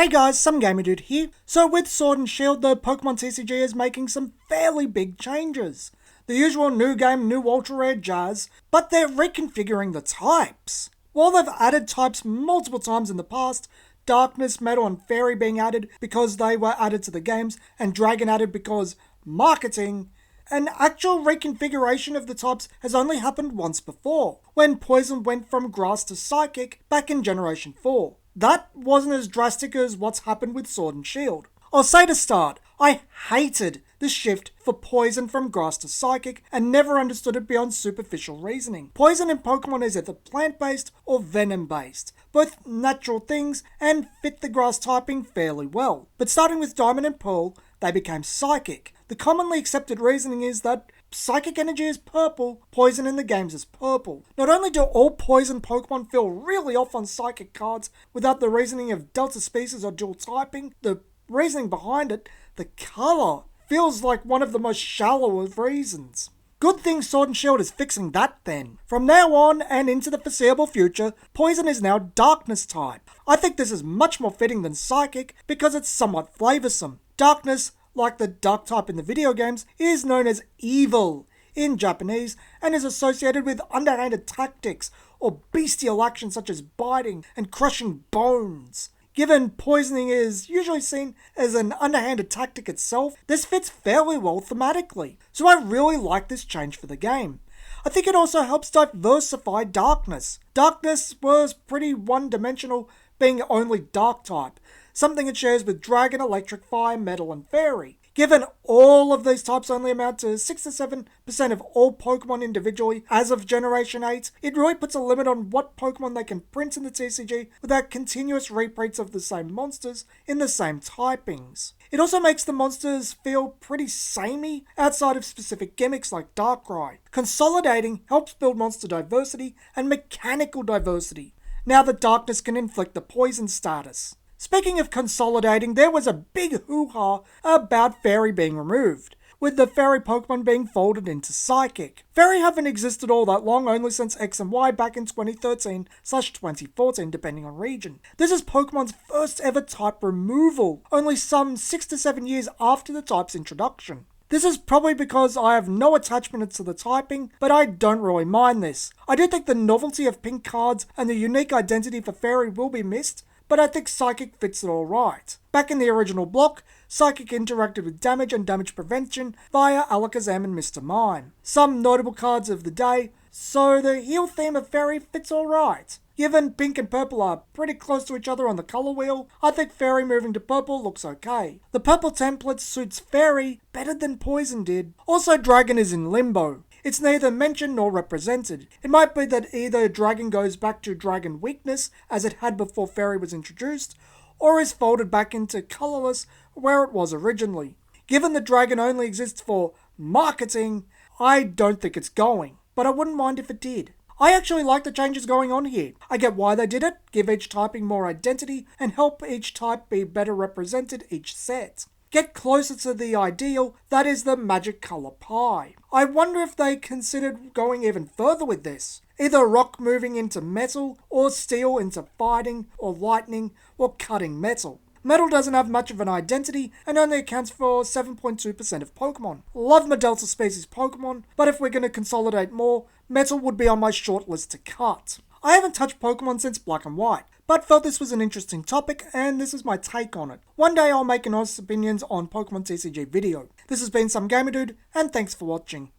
Hey guys, some Gamer Dude here. So with Sword and Shield, the Pokemon TCG is making some fairly big changes. The usual new game, new ultra rare jazz, but they're reconfiguring the types. While they've added types multiple times in the past, Darkness, Metal and Fairy being added because they were added to the games, and Dragon added because marketing, an actual reconfiguration of the types has only happened once before, when Poison went from Grass to Psychic back in Generation 4. That wasn't as drastic as what's happened with Sword and Shield. I'll say to start, I hated the shift for Poison from Grass to Psychic and never understood it beyond superficial reasoning. Poison in Pokemon is either plant-based or venom-based, both natural things and fit the Grass typing fairly well. But starting with Diamond and Pearl, they became Psychic. The commonly accepted reasoning is that Psychic energy is purple, Poison in the games is purple. Not only do all Poison Pokemon feel really off on Psychic cards without the reasoning of Delta Species or dual typing, the reasoning behind it, the colour, feels like one of the most shallow of reasons. Good thing Sword and Shield is fixing that then. From now on and into the foreseeable future, Poison is now Darkness type. I think this is much more fitting than Psychic because it's somewhat flavoursome. Darkness, like the Dark type in the video games, is known as evil in Japanese and is associated with underhanded tactics or bestial actions such as biting and crushing bones. Given poisoning is usually seen as an underhanded tactic itself, this fits fairly well thematically, so I really like this change for the game. I think it also helps diversify Darkness. Darkness was pretty one-dimensional, being only Dark type, something it shares with Dragon, Electric, Fire, Metal and Fairy. Given all of these types only amount to 6 to 7% of all Pokemon individually as of Generation 8, it really puts a limit on what Pokemon they can print in the TCG without continuous reprints of the same monsters in the same typings. It also makes the monsters feel pretty samey outside of specific gimmicks like Darkrai. Consolidating helps build monster diversity and mechanical diversity, now that Darkness can inflict the poison status. Speaking of consolidating, there was a big hoo-ha about Fairy being removed, with the Fairy Pokemon being folded into Psychic. Fairy haven't existed all that long, only since X and Y back in 2013/2014 depending on region. This is Pokemon's first ever type removal, only some 6 to 7 years after the type's introduction. This is probably because I have no attachment to the typing, but I don't really mind this. I do think the novelty of pink cards and the unique identity for Fairy will be missed, but I think Psychic fits it alright. Back in the original block, Psychic interacted with damage and damage prevention via Alakazam and Mr. Mime. Some notable cards of the day, so the heal theme of Fairy fits alright. Given pink and purple are pretty close to each other on the colour wheel, I think Fairy moving to purple looks okay. The purple template suits Fairy better than Poison did. Also, Dragon is in limbo. It's neither mentioned nor represented. It might be that either Dragon goes back to Dragon weakness, as it had before Fairy was introduced, or is folded back into colourless where it was originally. Given that Dragon only exists for marketing, I don't think it's going, but I wouldn't mind if it did. I actually like the changes going on here. I get why they did it, give each typing more identity, and help each type be better represented each set. Get closer to the ideal, that is the magic colour pie. I wonder if they considered going even further with this. Either rock moving into metal, or steel into fighting, or lightning, or cutting metal. Metal doesn't have much of an identity and only accounts for 7.2% of Pokemon. Love my Delta Species Pokemon, but if we're going to consolidate more, Metal would be on my short list to cut. I haven't touched Pokemon since Black and White, but felt this was an interesting topic and this is my take on it. One day I'll make an honest opinions on Pokemon TCG video. This has been Some Gamer Dude, and thanks for watching.